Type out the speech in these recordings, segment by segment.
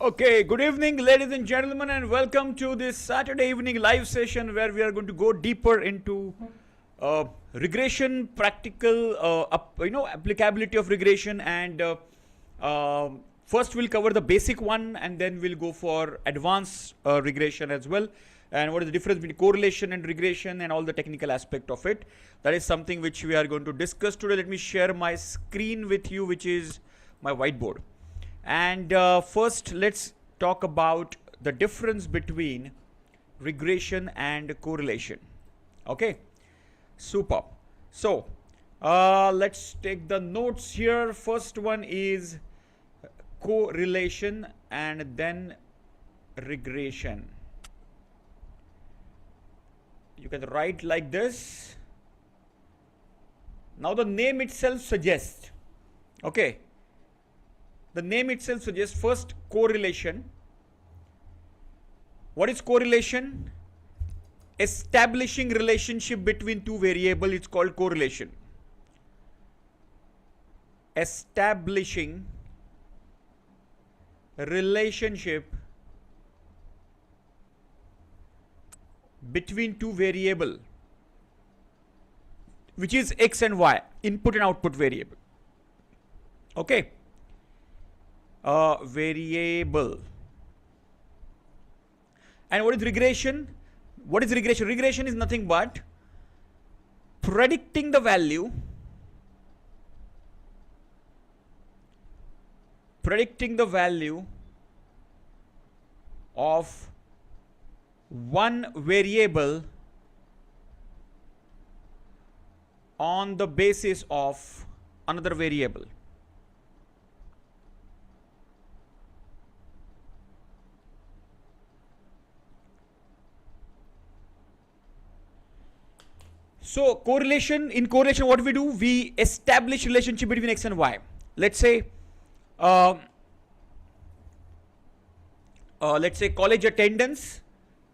Okay, good evening, ladies and gentlemen, and welcome to this Saturday evening live session where we are going to go deeper into regression, practical, applicability of regression, and first we'll cover the basic one, and then we'll go for advanced regression as well. And what is the difference between correlation and regression and all the technical aspect of it? That is something which we are going to discuss today. Let me share my screen with you, which is my whiteboard. And first, let's talk about the difference between regression and correlation. Okay, super. So let's take the notes here. First one is correlation and then regression. You can write like this. Now the name itself suggests, okay, the name itself suggests first correlation. What is correlation? Establishing relationship between two variables is called correlation. Establishing relationship between two variables, which is x and y, input and output variable. Okay. Variable. And what is regression? What is regression? Regression is nothing but predicting the value of one variable on the basis of another variable. So in correlation, what we do, we establish relationship between x and y. Let's say college attendance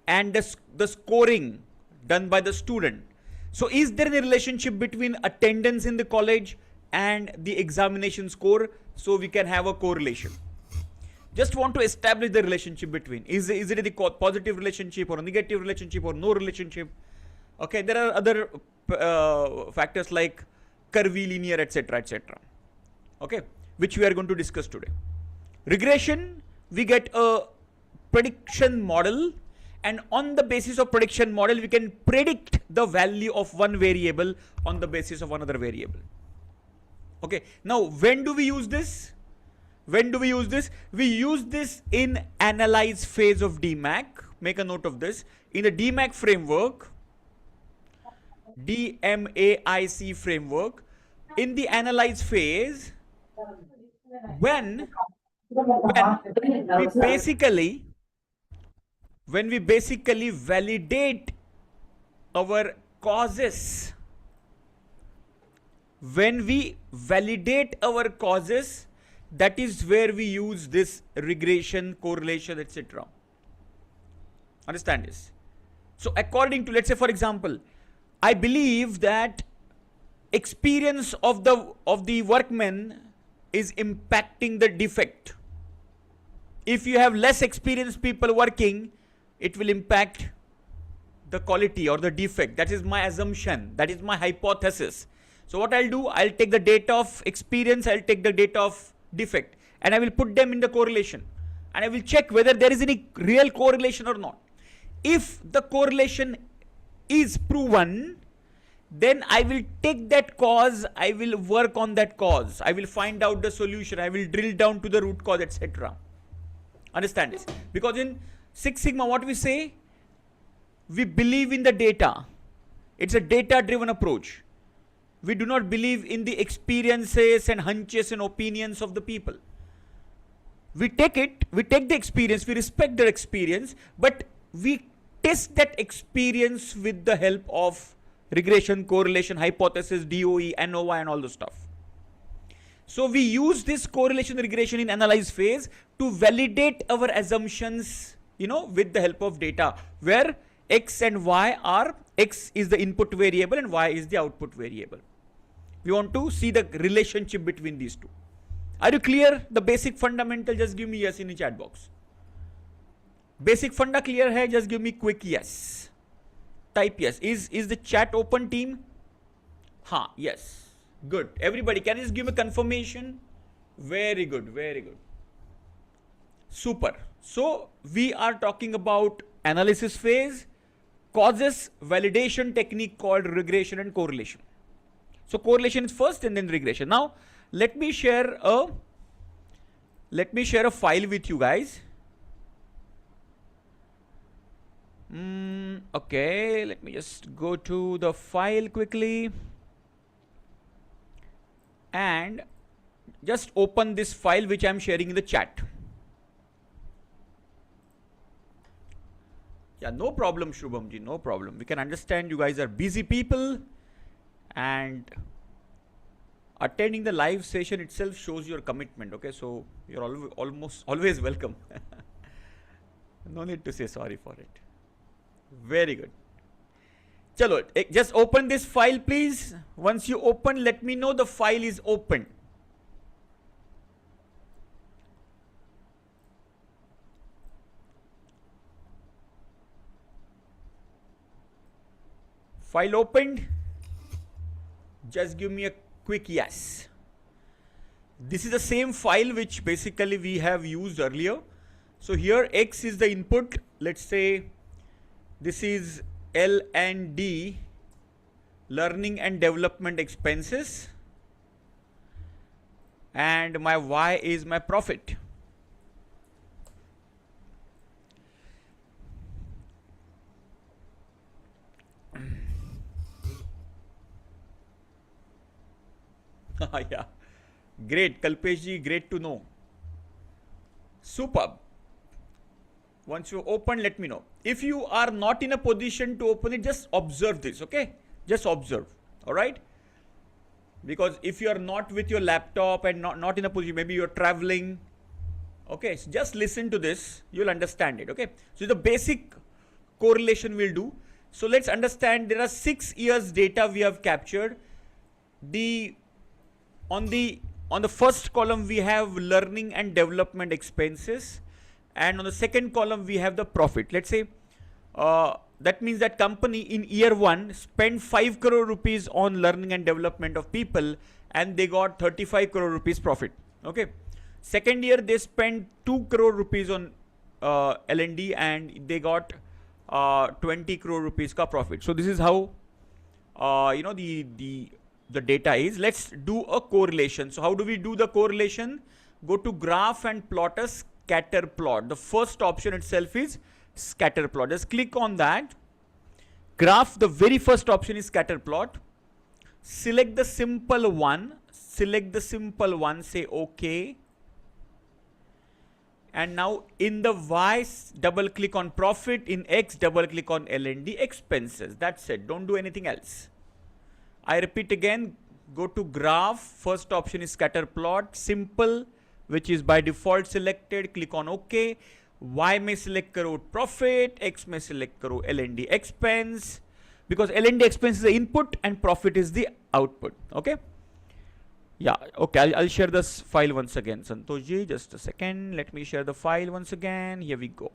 and the scoring done by the student. So is there a relationship between attendance in the college and the examination score? So we can have a correlation. Just want to establish the relationship between. Is it a positive relationship or a negative relationship or no relationship? Okay, there are other factors like curvilinear, etc., etc. Okay, which we are going to discuss today. Regression, we get a prediction model, and on the basis of prediction model, we can predict the value of one variable on the basis of another variable. Okay, now when do we use this? When do we use this? We use this in analyze phase of DMAC. Make a note of this. In the DMAC framework, DMAIC framework, in the analyze phase, when we basically validate our causes, that is where we use this regression, correlation, etc. Understand this? So according to, let's say for example, I believe that experience of the workman is impacting the defect. If you have less experienced people working, it will impact the quality or the defect. That is my assumption. That is my hypothesis. So what I'll do, I'll take the data of experience, I'll take the data of defect, and I will put them in the correlation. And I will check whether there is any real correlation or not. If the correlation is proven, then I will take that cause, I will work on that cause, I will find out the solution, I will drill down to the root cause, etc. Understand this? Because in Six Sigma, what we say, we believe in the data. It's a data driven approach. We do not believe in the experiences and hunches and opinions of the people. We take the experience, we respect their experience, but we test that experience with the help of regression, correlation, hypothesis, DOE, NOI, and all the stuff. So we use this correlation regression in analyze phase to validate our assumptions, with the help of data, where x and y are, x is the input variable and y is the output variable. We want to see the relationship between these two. Are you clear? The basic fundamental, just give me yes in the chat box. Basic funda clear hai? Just give me quick yes. Type yes. Is the chat open, team? Ha, yes. Good. Everybody, can you just give me confirmation? Very good, very good. Super. So we are talking about analysis phase, causes, validation technique called regression and correlation. So correlation is first and then regression. Now let me share a file with you guys. Okay, let me just go to the file quickly and just open this file which I am sharing in the chat. Yeah, no problem, Shubham ji, no problem. We can understand you guys are busy people, and attending the live session itself shows your commitment. Okay, so you're almost always welcome. No need to say sorry for it. Very good. Chalo, just open this file, please. Once you open, let me know the file is open. File opened. Just give me a quick yes. This is the same file which basically we have used earlier. So here X is the input. Let's say this is L&D, learning and development expenses, and my Y is my profit. Yeah, great, Kalpesh ji, great to know. Superb. Once you open, let me know. If you are not in a position to open it, just observe this, okay? Just observe, all right? Because if you are not with your laptop and not in a position, maybe you're traveling, okay? So just listen to this, you'll understand it, okay? So the basic correlation we'll do. So let's understand there are 6 years data we have captured. On the first column we have learning and development expenses, and on the second column we have the profit. Let's say that means that company in year 1 spent 5 crore rupees on learning and development of people, and they got 35 crore rupees profit. Okay. Second year they spent 2 crore rupees on L&D, and they got 20 crore rupees ka profit. So this is how the data is. Let's do a correlation. So how do we do the correlation? Go to graph and plot a scatter plot. The first option itself is scatter plot. Just click on that. Graph, the very first option is scatter plot. Select the simple one. Say OK. And now in the Y, double click on profit. In X, double click on L&D expenses. That's it. Don't do anything else. I repeat again, go to graph, first option is scatter plot, simple, which is by default selected, click on OK. Y may select karo profit, X may select karo L&D expense, because L&D expense is the input and profit is the output, okay? Yeah, okay, I'll share this file once again. Santosh ji, just a second, let me share the file once again, here we go.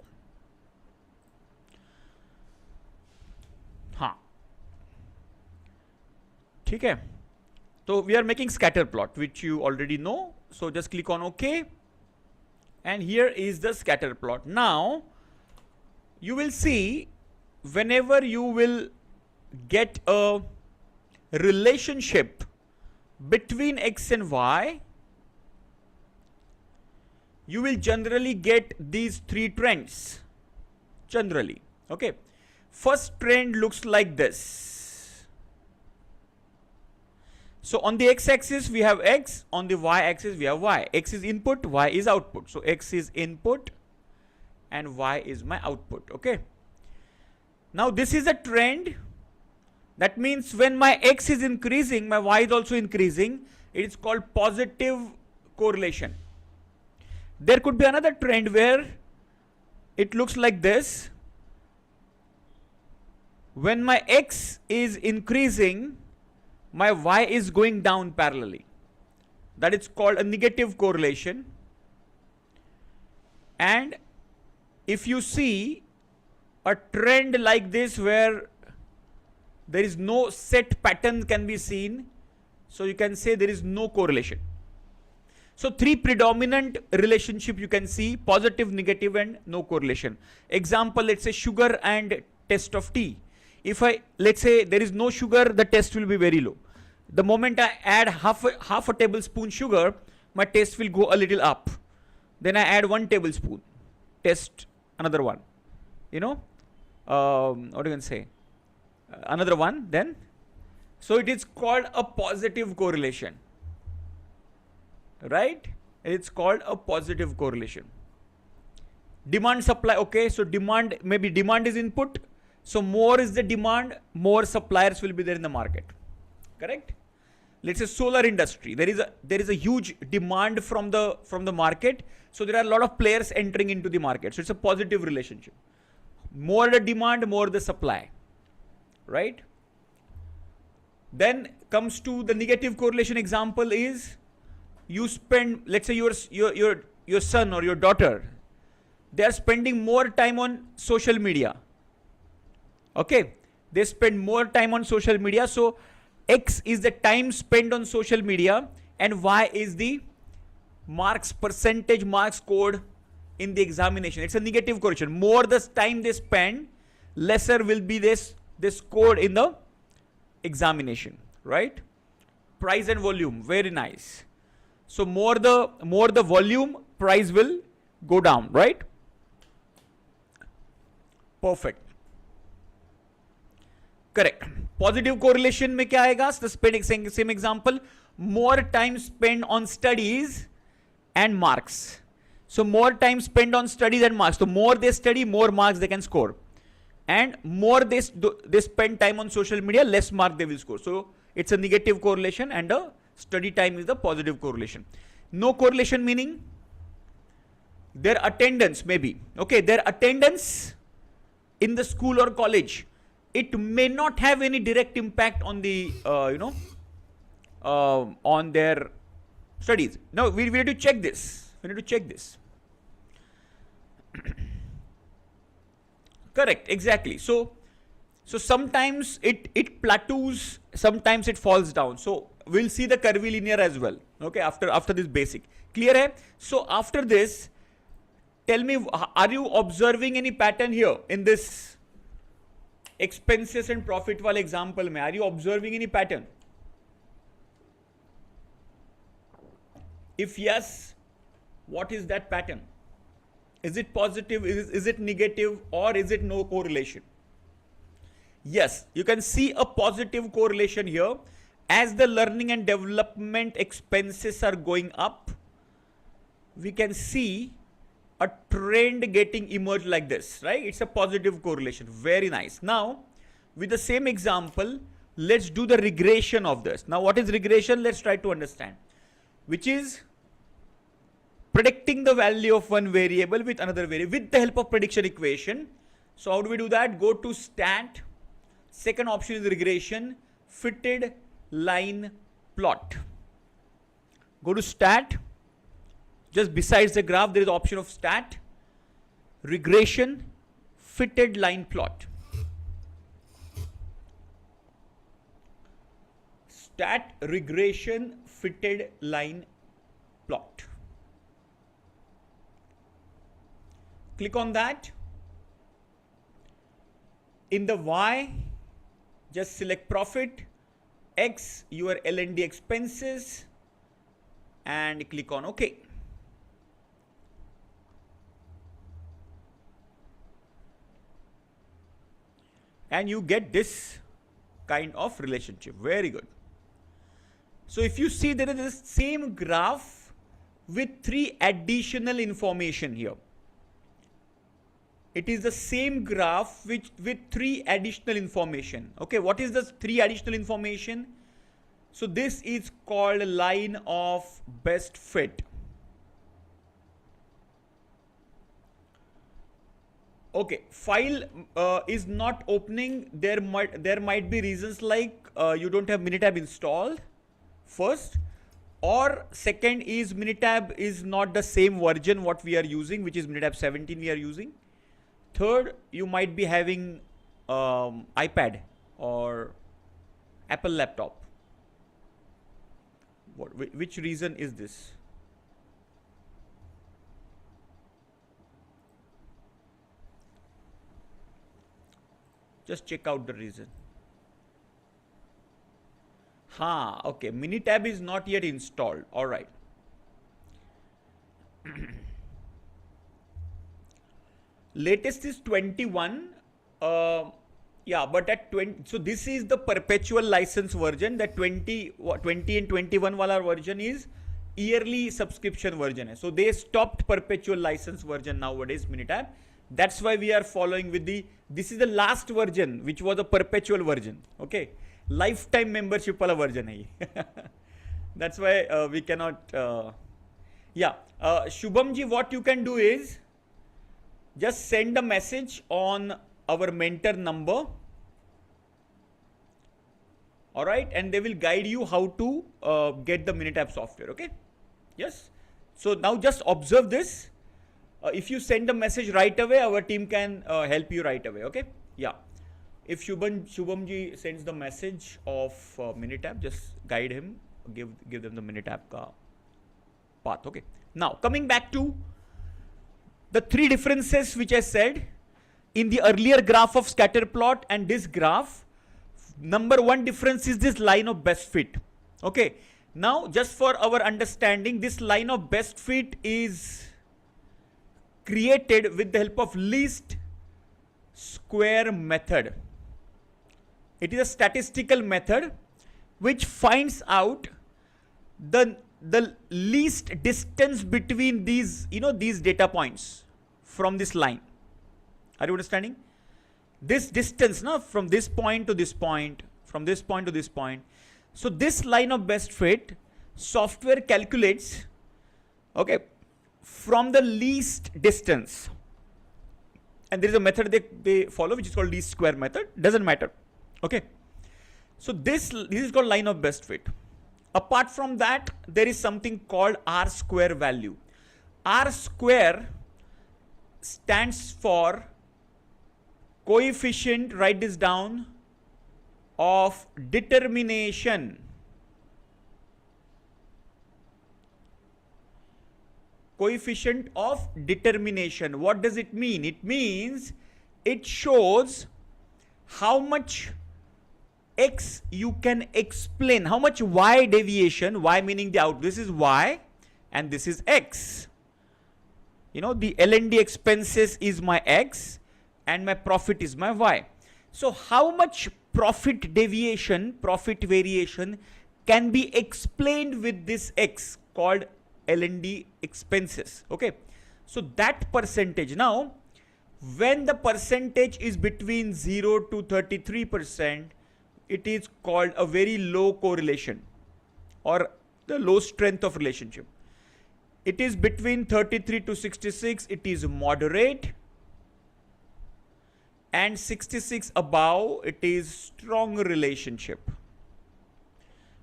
Okay, so we are making scatter plot, which you already know. So just click on OK, and here is the scatter plot. Now you will see whenever you will get a relationship between X and Y, you will generally get these 3 trends. Generally, okay. First trend looks like this. So on the X-axis we have X, on the Y-axis we have Y. X is input, Y is output. So X is input and Y is my output, okay. Now this is a trend. That means when my X is increasing, my Y is also increasing. It is called positive correlation. There could be another trend where it looks like this. When my X is increasing, my Y is going down parallelly. That is called a negative correlation. And if you see a trend like this where there is no set pattern can be seen, so you can say there is no correlation. So three predominant relationship you can see: positive, negative, and no correlation. Example, let's say sugar and test of tea. If let's say there is no sugar, the test will be very low. The moment I add half a tablespoon sugar, my taste will go a little up. Then I add 1 tablespoon, test another one. What do you can say? Another one, then. So it is called a positive correlation. Right? It's called a positive correlation. Demand supply, okay, so maybe demand is input, so more is the demand, more suppliers will be there in the market. Correct? Let's say solar industry, there is a huge demand from the market, so there are a lot of players entering into the market. So it's a positive relationship. More the demand, more the supply. Right? Then comes to the negative correlation. Example is, you spend, let's say your son or your daughter, they are spending more time on social media. Okay, they spend more time on social media. So X is the time spent on social media, and Y is the percentage marks scored in the examination. It's a negative correlation. More the time they spend, lesser will be this scored in the examination. Right? Price and volume, very nice. So more the volume, price will go down, right? Perfect. Correct. Positive correlation में क्या आएगा? The same example. More time spent on studies and marks. So more time spent on studies and marks. So more they study, more marks they can score. And more they spend time on social media, less mark they will score. So it's a negative correlation, and a study time is the positive correlation. No correlation meaning their attendance maybe. Okay, their attendance in the school or college, it may not have any direct impact on the, on their studies. Now we need to check this. Correct, exactly. So sometimes it plateaus, sometimes it falls down. So we'll see the curvilinear as well. Okay, after this basic. Clear hai? So after this, tell me, are you observing any pattern here in this expenses and profit wale example mein? Are you observing any pattern? If yes, what is that pattern? Is it positive? Is it negative? Or is it no correlation? Yes, you can see a positive correlation here. As the learning and development expenses are going up, we can see a trend getting emerged like this, right? It's a positive correlation. Very nice. Now, with the same example, let's do the regression of this. Now, what is regression? Let's try to understand. Which is predicting the value of one variable with another variable with the help of prediction equation. So how do we do that? Go to stat. Second option is regression, fitted line plot. Go to stat. Just besides the graph, there is the option of stat, regression, fitted line plot. Stat, regression, fitted line plot. Click on that. In the Y, just select profit, X, your L&D expenses, and click on OK. And you get this kind of relationship. Very good. So if you see, there is the same graph with 3 additional information here. It is the same graph with 3 additional information. Okay, what is the 3 additional information? So this is called line of best fit. Okay, file is not opening. There might be reasons like you don't have Minitab installed first, or second is Minitab is not the same version what we are using, which is Minitab 17 we are using. Third, you might be having iPad or Apple laptop. Which reason is this? Just check out the reason. Okay. Minitab is not yet installed. All right. Latest is 21. Yeah, but at 20. So this is the perpetual license version. That 20 and 21 wala version is yearly subscription version. So they stopped perpetual license version nowadays, Minitab. That's why we are following with this is the last version, which was a perpetual version. Okay. Lifetime membership wala version hai. That's why we cannot. Shubhamji, what you can do is just send a message on our mentor number. All right. And they will guide you how to get the Minitab software. Okay. Yes. So now just observe this. If you send a message right away, our team can help you right away. Okay. Yeah. If Shubhamji sends the message of Minitab, just guide him, give them the Minitab path. Okay. Now coming back to the three differences which I said in the earlier graph of scatter plot and this graph. Number one difference is this line of best fit. Okay. Now just for our understanding, this line of best fit is created with the help of least square method. It is a statistical method which finds out the least distance between these, these data points from this line. Are you understanding? This distance from this point to this point, from this point to this point. So this line of best fit, software calculates, okay, from the least distance. And there is a method they follow which is called least square method. Doesn't matter. Okay. So this is called line of best fit. Apart from that, there is something called R square value. R square stands for coefficient, write this down, of determination. Coefficient of determination. What does it mean? It means it shows how much X you can explain, how much Y deviation, Y meaning the out, this is Y and this is X. The L&D expenses is my X and my profit is my Y. So how much profit deviation, profit variation can be explained with this X called L&D expenses. Okay. So that percentage, now when the percentage is between 0 to 33%, it is called a very low correlation or the low strength of relationship. It is between 33 to 66, it is moderate, and 66 above, it is strong relationship.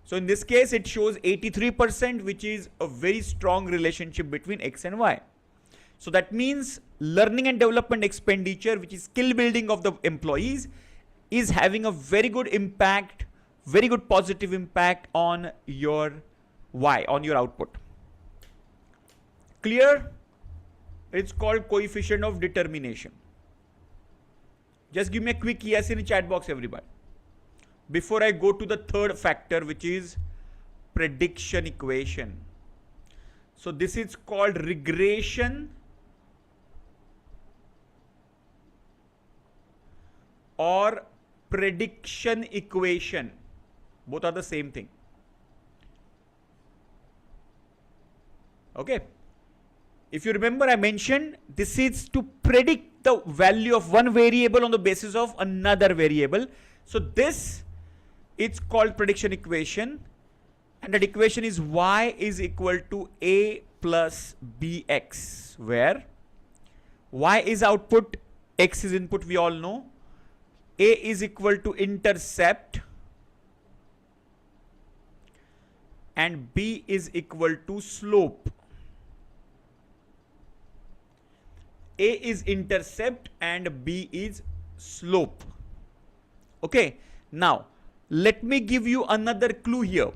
So in this case, it shows 83%, which is a very strong relationship between X and Y. So that means learning and development expenditure, which is skill building of the employees, is having a very good impact, very good positive impact on your Y, on your output. Clear? It's called coefficient of determination. Just give me a quick yes in the chat box, everybody, before I go to the third factor, which is prediction equation. So this is called regression or prediction equation. Both are the same thing. Okay. If you remember, I mentioned this is to predict the value of one variable on the basis of another variable. So this is called prediction equation, and that equation is y is equal to a plus bx, where y is output, x is input, we all know. A is equal to intercept and b is equal to slope. A is intercept and B is slope. Okay, now let me give you another clue here.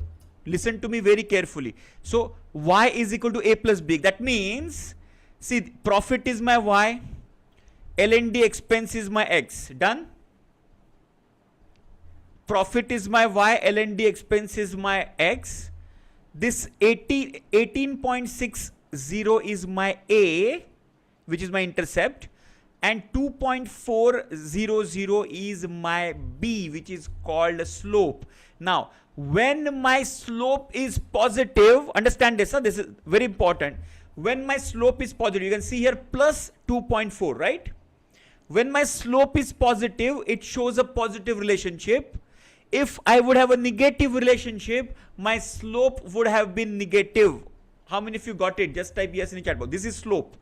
Listen to me very carefully. So y is equal to a plus b. That means, see, profit is my y, L&D expense is my x. Done? Profit is my y, L&D expense is my x. This 18.60 is my A, which is my intercept, and 2.400 is my B, which is called slope. Now, when my slope is positive, understand this, this is very important. When my slope is positive, you can see here plus 2.4, right? When my slope is positive, it shows a positive relationship. If I would have a negative relationship, my slope would have been negative. How many of you got it? Just type yes in the chat box. This is slope,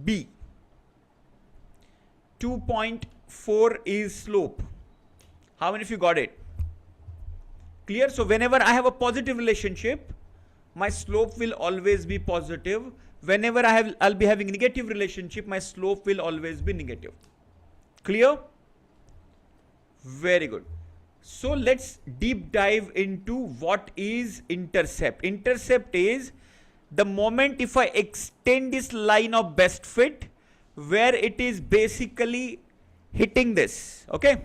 B. 2.4 is slope. How many of you got it? Clear? So whenever I have a positive relationship, my slope will always be positive. Whenever I'll be having negative relationship, my slope will always be negative. Clear? Very good. So let's deep dive into what is intercept. Intercept is the moment if I extend this line of best fit, where it is basically hitting this. Okay,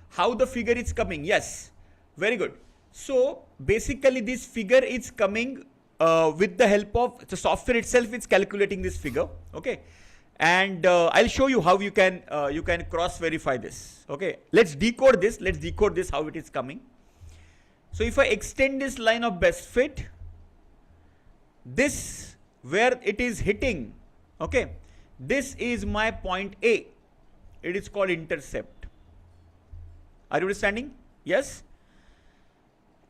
how the figure is coming? Yes, very good. So basically this figure is coming with the help of the software itself. It's calculating this figure. Okay, and I'll show you how you can cross verify this. Okay, let's decode this. Let's decode this how it is coming. So if I extend this line of best fit, this where it is hitting, okay, this is my point A. It is called intercept. Are you understanding? Yes.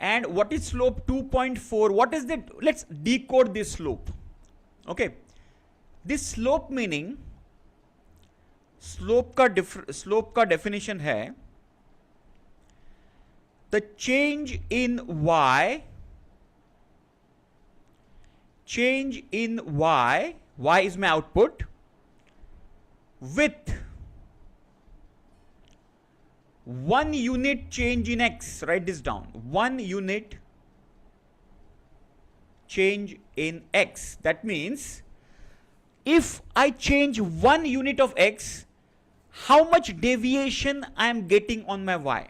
And what is slope? 2.4. What is that? Let's decode this slope. Okay, this slope meaning slope का definition है the change in y, y is my output, with 1 unit change in x. Write this down. 1 unit change in x. That means if I change 1 unit of x, how much deviation I am getting on my y.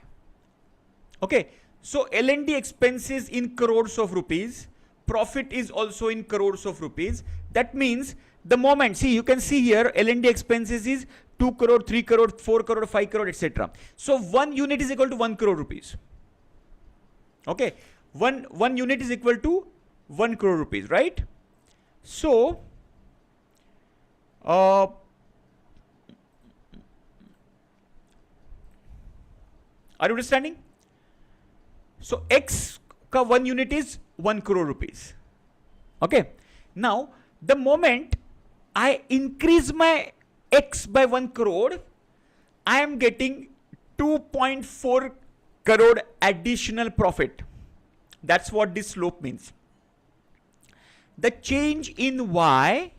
Okay, so L&D expenses in crores of rupees, profit is also in crores of rupees. That means the moment, see, you can see here L&D expenses is 2 crore, 3 crore, 4 crore, 5 crore, etc. So 1 unit is equal to 1 crore rupees. Okay, one unit is equal to 1 crore rupees, right? So are you understanding? So x ka 1 unit is 1 crore rupees. Okay, now the moment I increase my x by 1 crore, I am getting 2.4 crore additional profit. That's what this slope means. The change in y,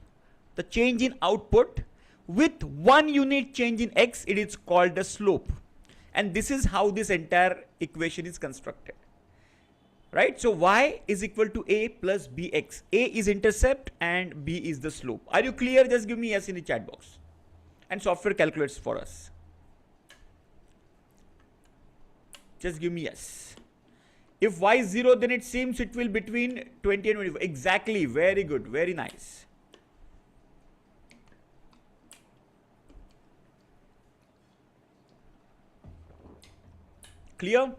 the change in output with 1 unit change in x, it is called the slope. And this is how this entire equation is constructed. Right? So y is equal to a plus bx. A is intercept and b is the slope. Are you clear? Just give me yes in the chat box. And software calculates for us. Just give me yes. If y is 0, then it seems it will between 20 and 24. Exactly. Very good. Very nice. Clear?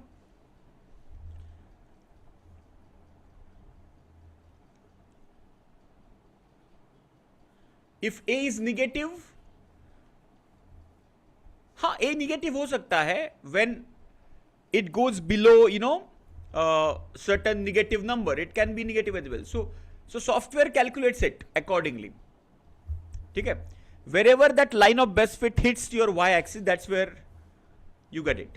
If A is negative, हाँ, A negative हो सकता है when it goes below, certain negative number. It can be negative as well. So software calculates it accordingly. ठीक है? Wherever that line of best fit hits your y-axis, that's where you get it.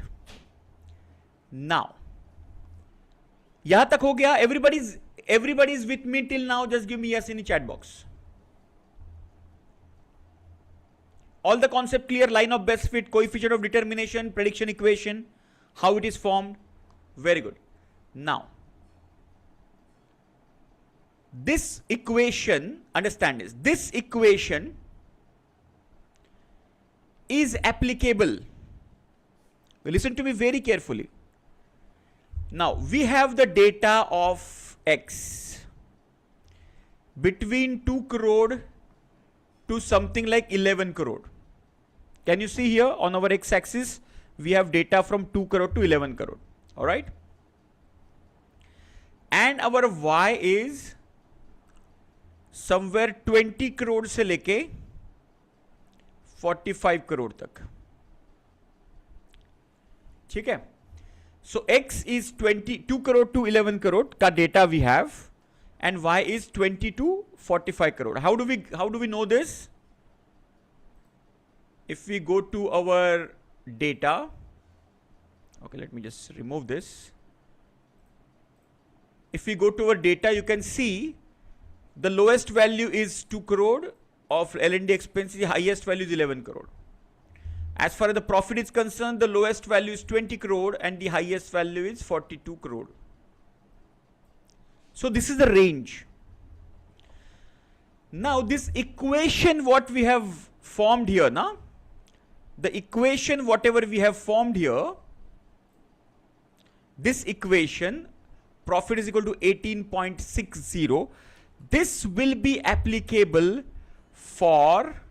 Now, यहाँ तक हो गया. Everybody's with me till now. Just give me yes in the chat box. All the concept clear? Line of best fit, coefficient of determination, prediction equation, how it is formed. Very good. Now, this equation, understand this equation is applicable. Listen to me very carefully. Now, we have the data of X between 2 crore to something like 11 crore. Can you see here on our X axis, we have data from 2 crore to 11 crore. All right. And our Y is somewhere 20 crore से लेके 45 crore तक. ठीक है. So X is 22 crore to 11 crore का data we have, and Y is 20 to 45 crore. How do we know this? If we go to our data, okay, let me just remove this. If we go to our data, you can see the lowest value is 2 crore of L&D expenses, the highest value is 11 crore. As far as the profit is concerned, the lowest value is 20 crore and the highest value is 42 crore. So this is the range. Now this equation what we have formed here, now the equation whatever we have formed here, this equation, profit is equal to 18.60, this will be applicable for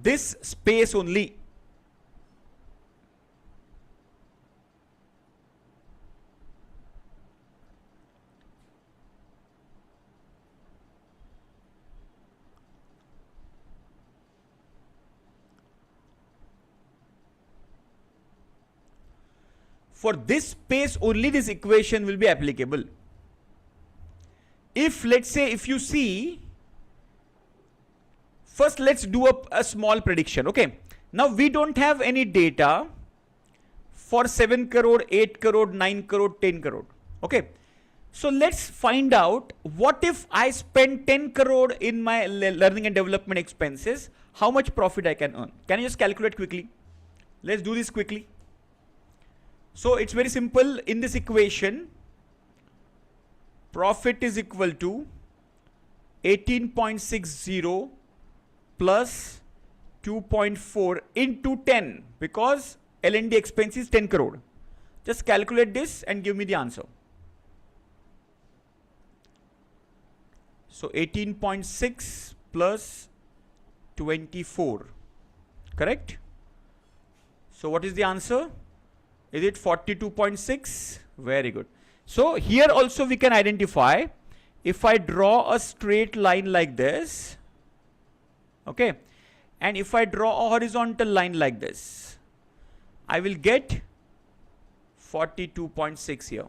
this space only. For this space only this equation will be applicable. If let's say if you see, first let's do a small prediction. Okay, now we don't have any data for 7 crore, 8 crore, 9 crore, 10 crore. Okay, so let's find out what if I spend 10 crore in my learning and development expenses, how much profit I can earn. Can you just calculate quickly? Let's do this quickly. So it's very simple. In this equation, profit is equal to 18.60 plus 2.4 into 10, because L&D expense is 10 crore. Just calculate this and give me the answer. So 18.6 plus 24, correct? So what is the answer? Is it 42.6? Very good. So here also we can identify, if I draw a straight line like this, okay, and if I draw a horizontal line like this, I will get 42.6 here.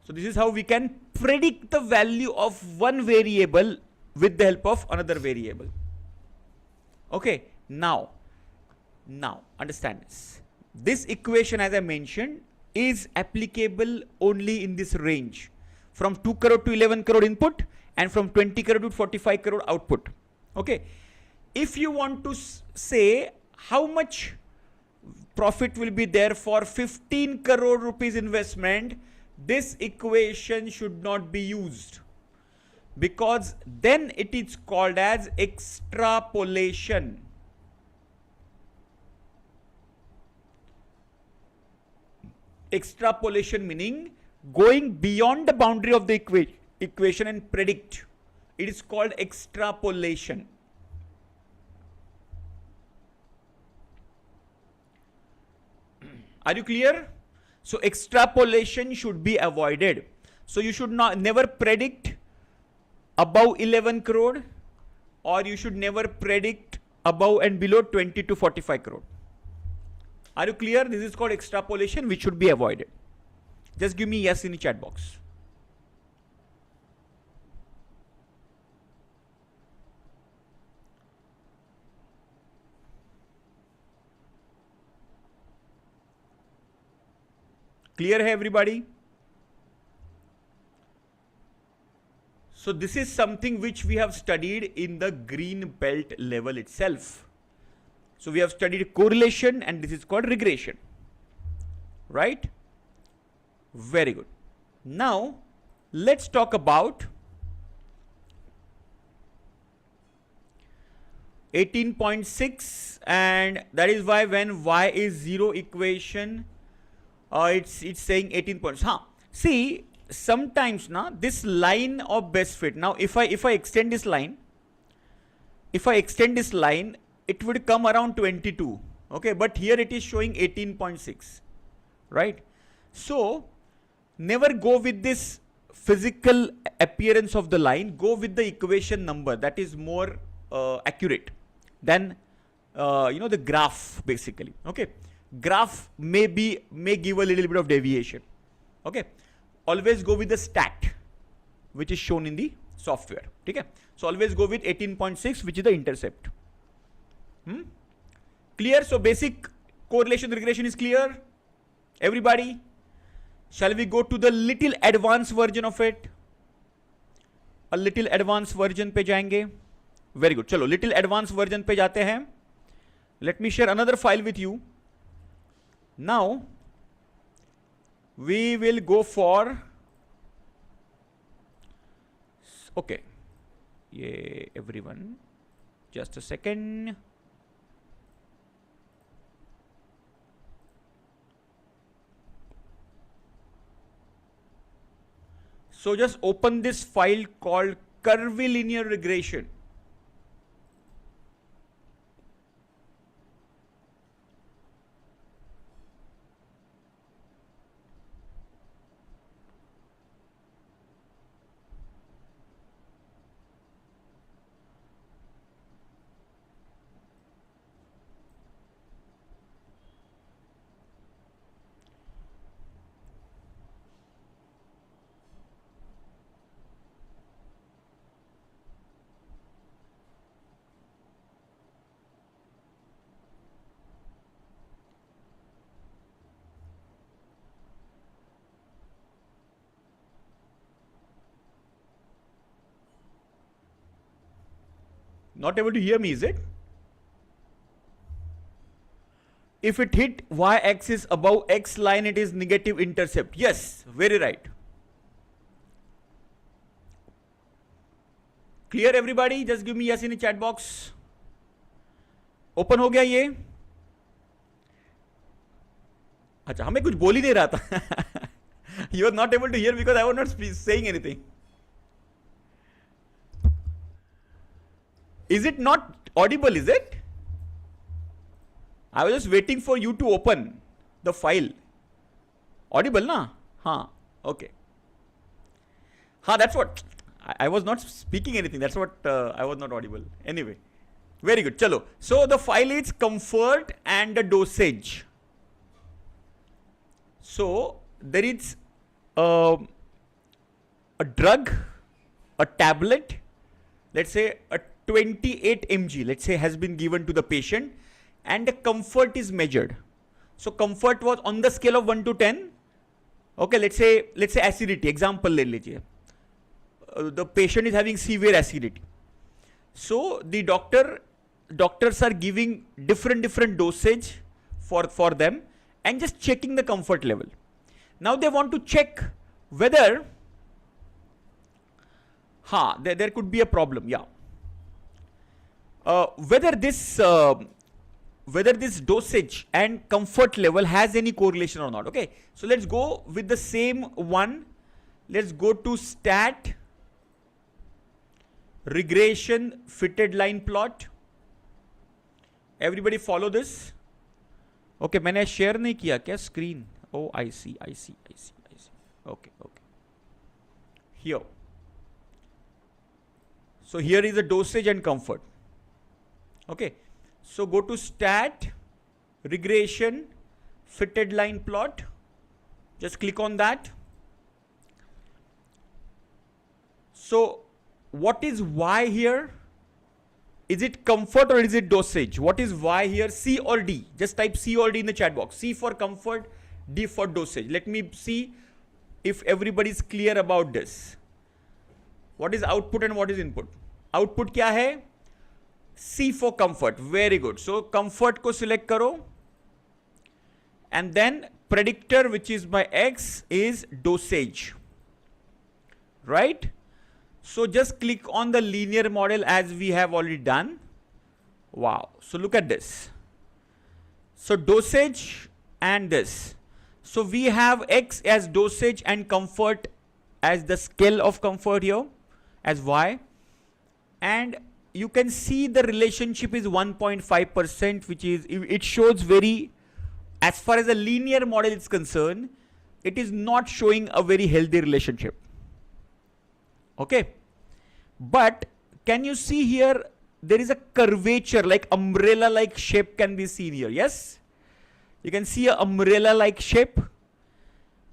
So this is how we can predict the value of one variable with the help of another variable. Okay, now understand this. This equation, as I mentioned, is applicable only in this range, from 2 crore to 11 crore input and from 20 crore to 45 crore output. Okay, if you want to say how much profit will be there for 15 crore rupees investment, this equation should not be used, because then it is called as extrapolation. Extrapolation meaning going beyond the boundary of the equation and predict. It is called extrapolation. Are you clear? So extrapolation should be avoided. So you should never predict above 11 crore, or you should never predict above and below 20 to 45 crore. Are you clear? This is called extrapolation, which should be avoided. Just give me yes in the chat box. Clear hai everybody? So this is something which we have studied in the green belt level itself. So we have studied correlation and this is called regression. Right? Very good. Now let's talk about 18.6, and that is why when y is 0 equation, it's saying 18 points. See, sometimes now this line of best fit. Now if I extend this line, it would come around 22. Okay, but here it is showing 18.6, right? So never go with this physical appearance of the line. Go with the equation number. That is more accurate than the graph basically. Okay, graph may give a little bit of deviation. Okay, always go with the stat which is shown in the software. Okay, so always go with 18.6 which is the intercept. Clear? So basic correlation regression is clear, everybody? Shall we go to the little advanced version of it? A little advanced version पे जाएंगे. Very good. चलो little advanced version पे जाते हैं. Let me share another file with you. Now we will go for, okay, yeah, everyone, just a second. So just open this file called curvilinear regression. Not able to hear me, is it? If it hit y-axis above x line, it is negative intercept. Yes, very right. Clear everybody? Just give me yes in the chat box. Open हो गया ये? अच्छा, हमें कुछ बोल ही नहीं रहा था. You are not able to hear because I was not saying anything. Is it not audible, is it? I was just waiting for you to open the file. Audible, na? Okay. That's what. I was not speaking anything. That's what I was not audible. Anyway, very good. Chalo. So the file is comfort and the dosage. So there is a drug, a tablet, let's say a 28 mg, let's say, has been given to the patient, and the comfort is measured. So comfort was on the scale of 1 to 10. Okay, let's say acidity. Example ले लीजिए. The patient is having severe acidity. So the doctors are giving different dosage for them and just checking the comfort level. Now they want to check whether there could be a problem. Yeah. Whether this dosage and comfort level has any correlation or not. Okay, so let's go with the same one. Let's go to stat regression fitted line plot. Everybody follow this. Okay, मैंने share नहीं किया क्या screen? Oh, I see. Okay. Here. So here is the dosage and comfort. Okay, so go to stat regression fitted line plot. Just click on that. So what is y here? Is it comfort or is it dosage? What is y here? C or D? Just type C or D in the chat box. C for comfort, D for dosage. Let me see if everybody is clear about this. What is output and what is input? Output क्या है? C for comfort. Very good. So comfort को select करो, and then predictor, which is my X, is dosage, right? So just click on the linear model as we have already done. Wow. So look at this. So dosage and this. So we have X as dosage and comfort as the scale of comfort here as Y. And you can see the relationship is 1.5%, which is, it shows very, as far as a linear model is concerned, it is not showing a very healthy relationship. Okay. But can you see here, there is a curvature, like umbrella like shape can be seen here. Yes. You can see a umbrella like shape.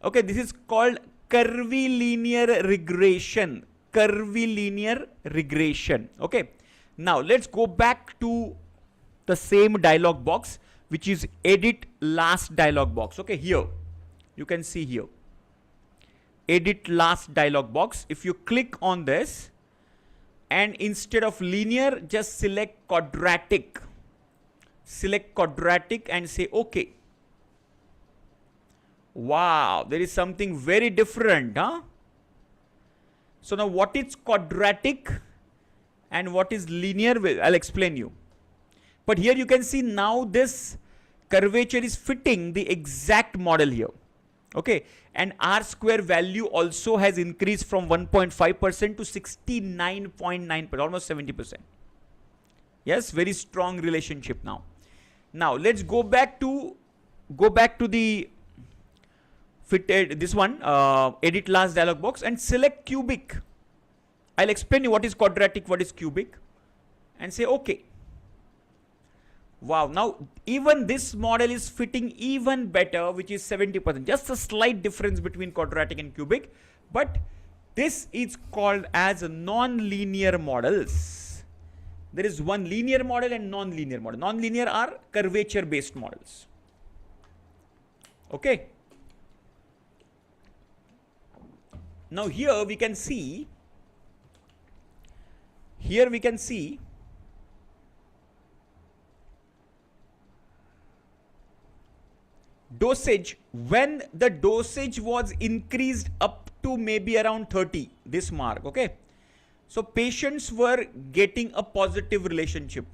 Okay. This is called curvilinear regression. Curvilinear regression. Okay. Now let's go back to the same dialog box, which is edit last dialog box. Okay, here you can see here edit last dialog box. If you click on this, and instead of linear, just select quadratic. Select quadratic and say OK. Wow, there is something very different, huh? So now what is quadratic and what is linear? I'll explain you. But here you can see now this curvature is fitting the exact model here. Okay. And R square value also has increased from 1.5% to 69.9%, almost 70%. Yes, very strong relationship now. Now let's go back to the fitted this one, edit last dialog box, and select cubic. I'll explain you what is quadratic, what is cubic, and say OK. Wow, now even this model is fitting even better, which is 70%. Just a slight difference between quadratic and cubic, but this is called as non-linear models. There is one linear model and non-linear model. Non-linear are curvature based models. Okay. Now here we can see dosage. When the dosage was increased up to maybe around 30, this mark, okay, so patients were getting a positive relationship.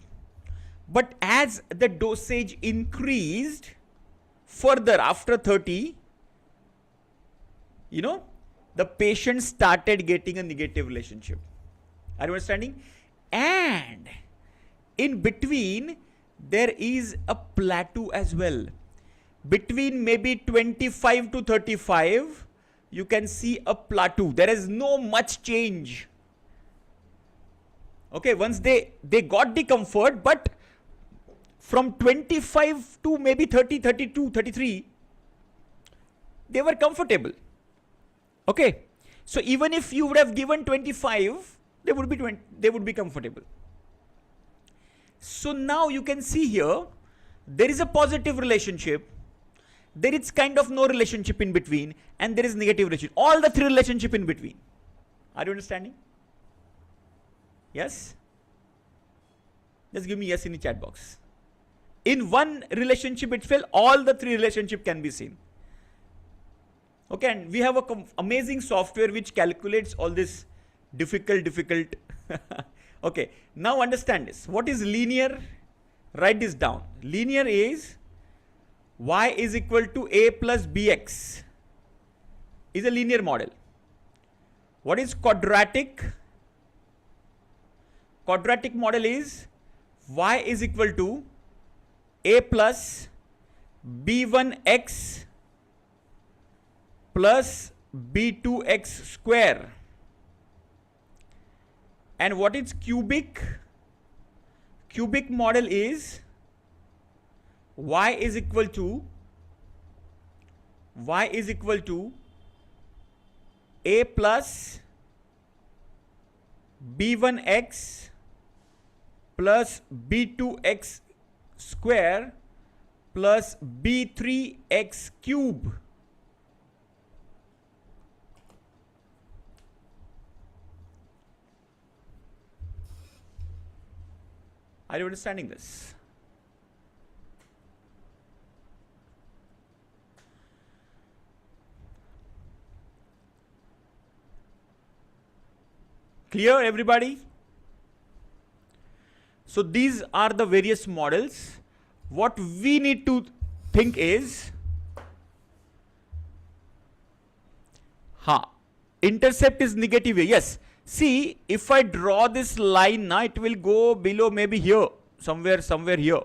But as the dosage increased further after 30, the patient started getting a negative relationship. Are you understanding? And in between, there is a plateau as well. Between maybe 25 to 35, you can see a plateau. There is no much change. Okay, once they got the comfort, but from 25 to maybe 30, 32, 33, they were comfortable. Okay, so even if you would have given 25, they would be comfortable. So now you can see here, there is a positive relationship. There is kind of no relationship in between, and there is negative relationship. All the three relationship in between. Are you understanding? Yes? Just give me yes in the chat box. In one relationship itself, all the three relationship can be seen. Okay, and we have a amazing software which calculates all this difficult. Okay, now understand this. What is linear? Write this down. Linear is y is equal to a plus bx is a linear model. What is quadratic? Quadratic model is y is equal to a plus b1x plus b2x square. And what is cubic? Cubic model is y is equal to a plus b1x plus b2x square plus b3x cube. Are you understanding this? Clear, everybody? So these are the various models. What we need to think is, intercept is negative. Yes. See, if I draw this line now, it will go below maybe here, somewhere here.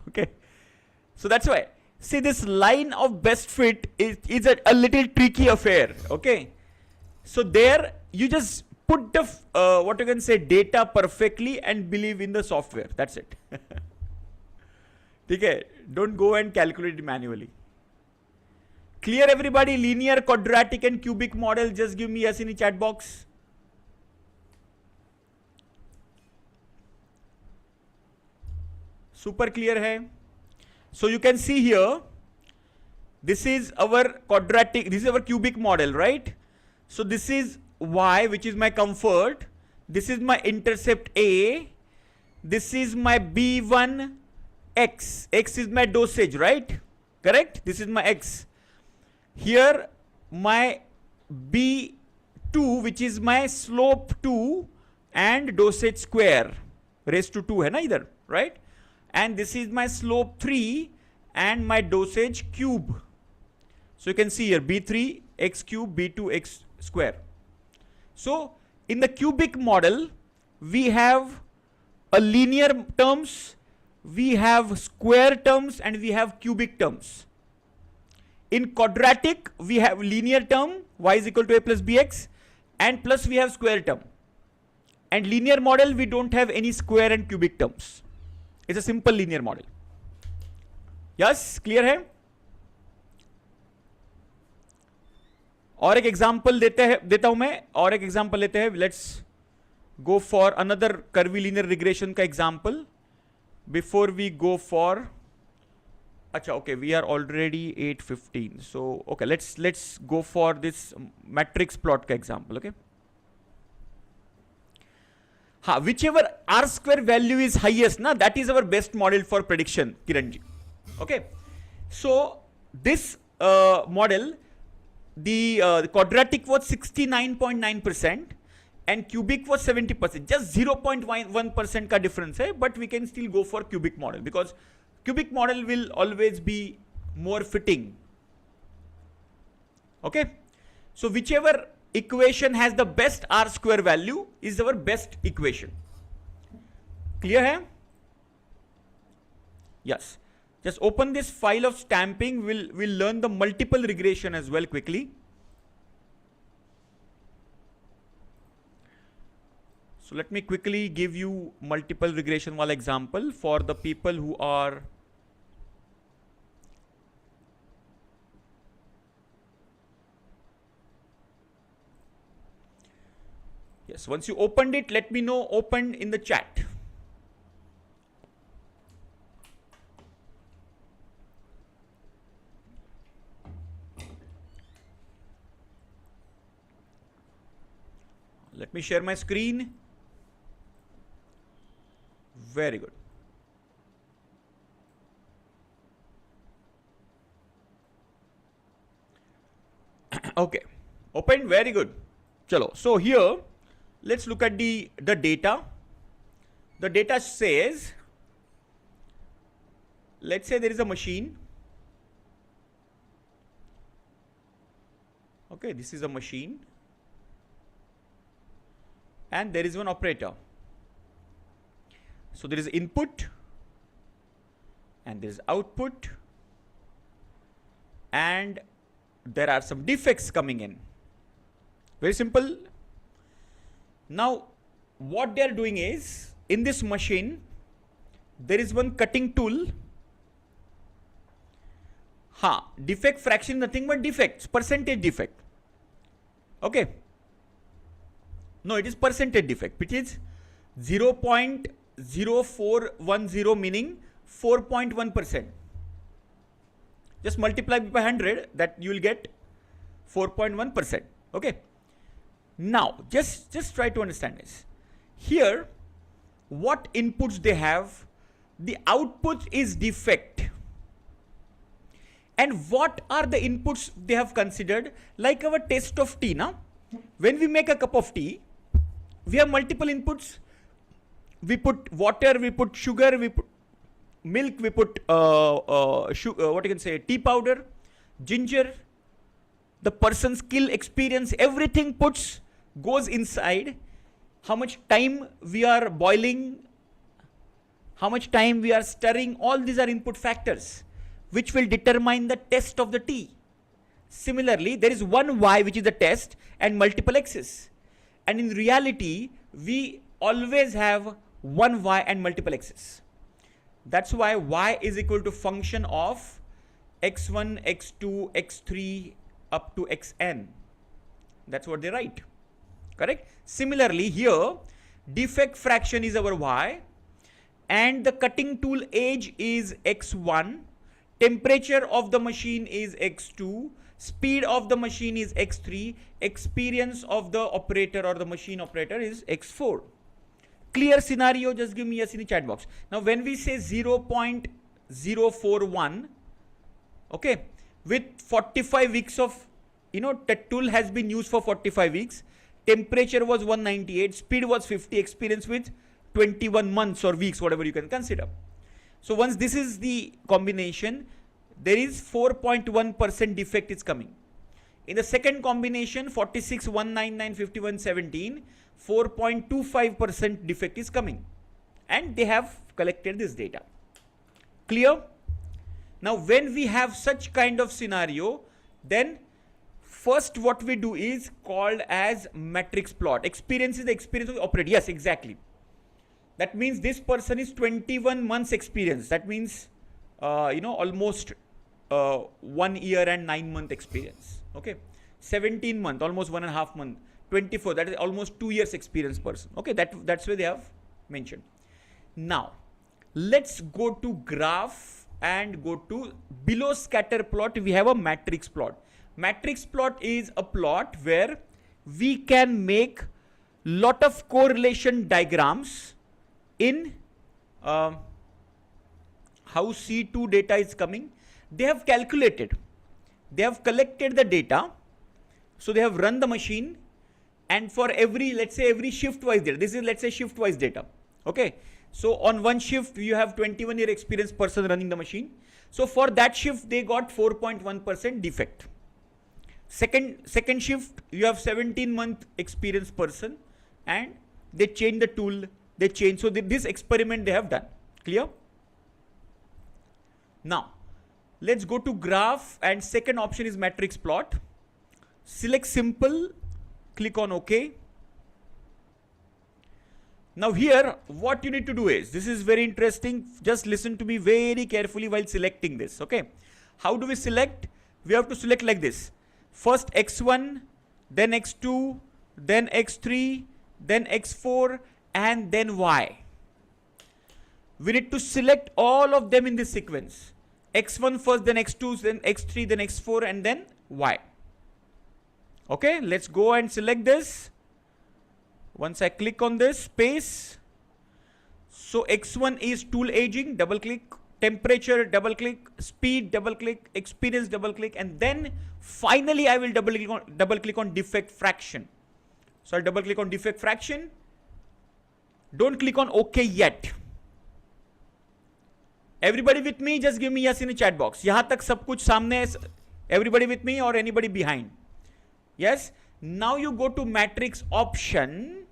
Okay. So that's why. See, this line of best fit is a little tricky affair. Okay. So there you just put the what you can say data perfectly and believe in the software. That's it. Okay. Don't go and calculate it manually. Clear, everybody? Linear, quadratic and cubic model. Just give me yes in the chat box. Super clear hai? So you can see here, this is our quadratic, this is our cubic model, right? So this is Y, which is my comfort. This is my intercept A. This is my B1 X. X is my dosage, right? Correct? This is my X. Here my B2, which is my slope 2 and dosage square raised to 2 hai na idhar, right? And this is my slope 3 and my dosage cube. So you can see here B3 x cube, B2 x square. So in the cubic model, we have a linear terms, we have square terms and we have cubic terms. In quadratic, we have linear term, y is equal to a plus bx, and plus we have square term. And linear model, we don't have any square and cubic terms. It's a simple linear model. Yes, clear hai? और एक example देता हूं मैं, और एक example लेते हैं. Let's go for another curvy linear regression का example before we go for. अच्छा, okay, we are already 8:15. So okay, let's go for this matrix plot का एग्जाम्पल. ओके, हाँ, whichever R square value is highest ना, that is our best model for prediction, Kiran ji. Okay, so this model, the quadratic was 69.9% and cubic was 70%. Just 0.1% का difference है, but we can still go for cubic model because cubic model will always be more fitting. Okay, so whichever equation has the best r square value is our best equation. Clear hai? Yes. Just open this file of stamping. We'll learn the multiple regression as well quickly. So let me quickly give you multiple regression wala example for the people who are yes. Once you opened it, let me know. Open in the chat. Let me share my screen. Very good. Okay, open. Very good. Chalo. So here, let's look at the data. The data says, let's say there is a machine. Okay, this is a machine. And there is one operator. So there is input and there is output and there are some defects coming in. Very simple. Now what they are doing is, in this machine there is one cutting tool. Defect fraction, nothing but defects, percentage defect. Okay. No, it is percentage defect, which is 0.0410, meaning 4.1%. Just multiply by 100, that you will get 4.1%. Okay. Now, just try to understand this. Here, what inputs they have, the output is defect, and what are the inputs they have considered, like our taste of tea. Now, when we make a cup of tea, we have multiple inputs. We put water, we put sugar, we put milk, we put what you can say, tea powder, ginger, the person's skill, experience, everything goes inside. How much time we are boiling, how much time we are stirring, all these are input factors which will determine the taste of the tea. Similarly, there is one Y which is the test and multiple X's. And in reality, we always have one Y and multiple X's. That's why Y is equal to function of x1, x2, x3 up to xn. That's what they write. Correct? Similarly, here, defect fraction is our Y, and the cutting tool age is x1, temperature of the machine is x2, speed of the machine is x3, experience of the operator or the machine operator is x4. Clear scenario? Just give me yes in the chat box. Now, when we say 0.041, okay, with 45 weeks of, the tool has been used for 45 weeks, temperature was 198, speed was 50, experience with 21 months or weeks, whatever you can consider. So once this is the combination, there is 4.1% defect is coming. In the second combination, 46, 199, 51, 17, 4.25% defect is coming. And they have collected this data. Clear? Now, when we have such kind of scenario, then first what we do is called as matrix plot. Experience is the experience of the operator. Yes, exactly. That means this person is 21 months experience. That means, almost 1 year and 9 month experience. Okay. 17 month, almost 1.5 month. 24, that is almost 2 years experience person. Okay. That's where they have mentioned. Now, let's go to graph and go to below scatter plot. We have a matrix plot. Matrix plot is a plot where we can make lot of correlation diagrams in how C2 data is coming. They have calculated, they have collected the data, so they have run the machine, and for every, let's say every shift wise data, this is let's say shift wise data. Okay, so on one shift you have 21 year experienced person running the machine, so for that shift they got 4.1% defect. Second shift you have 17-month experienced person, and they change the tool, they change. So this experiment they have done. Clear? Now let's go to graph, and second option is matrix plot. Select simple, click on OK. Now here what you need to do is, this is very interesting, just listen to me very carefully while selecting this. Okay, how do we select? We have to select like this: first x1, then x2, then x3, then x4, and then y. We need to select all of them in this sequence. x1 first, then x2, then x3, then x4, and then y. Okay, let's go and select this. Once I click on this space, so x1 is tool aging, double click, temperature, double click, speed, double click, experience, double click, and then finally I will double click on defect fraction. So I'll double click on defect fraction. Don't click on OK yet. Everybody with me? Just give me yes in the chat box. यहाँ तक सब कुछ सामने. Everybody with me or anybody behind? Yes. Now you go to matrix option,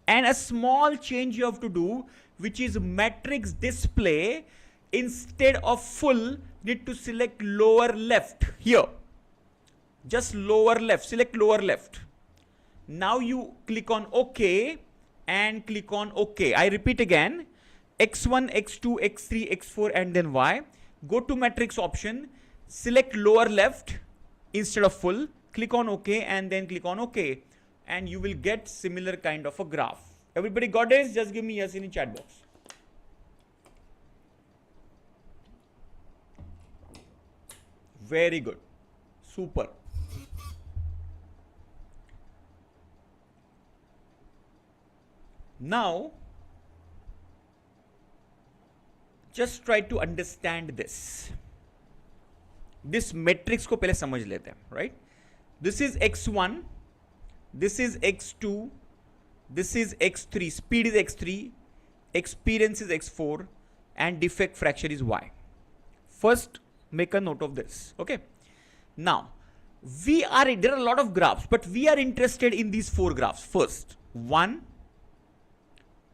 and a small change you have to do, which is matrix display. Instead of full, need to select lower left here. Just lower left. Select lower left. Now you click on OK and click on OK. I repeat again. x1, x2, x3, x4, and then y. Go to matrix option, select lower left instead of full, click on OK, and then click on OK, and you will get similar kind of a graph. Everybody got this? Just give me yes in the chat box. Very good. Super. Now just try to understand this matrix को पहले समझ लेते हैं, right? This is x1, this is x2, this is x3, speed is x3, experience is x4, and defect fraction is y. First, make a note of this, okay? Now, there are a lot of graphs, but we are interested in these 4 graphs. First, 1,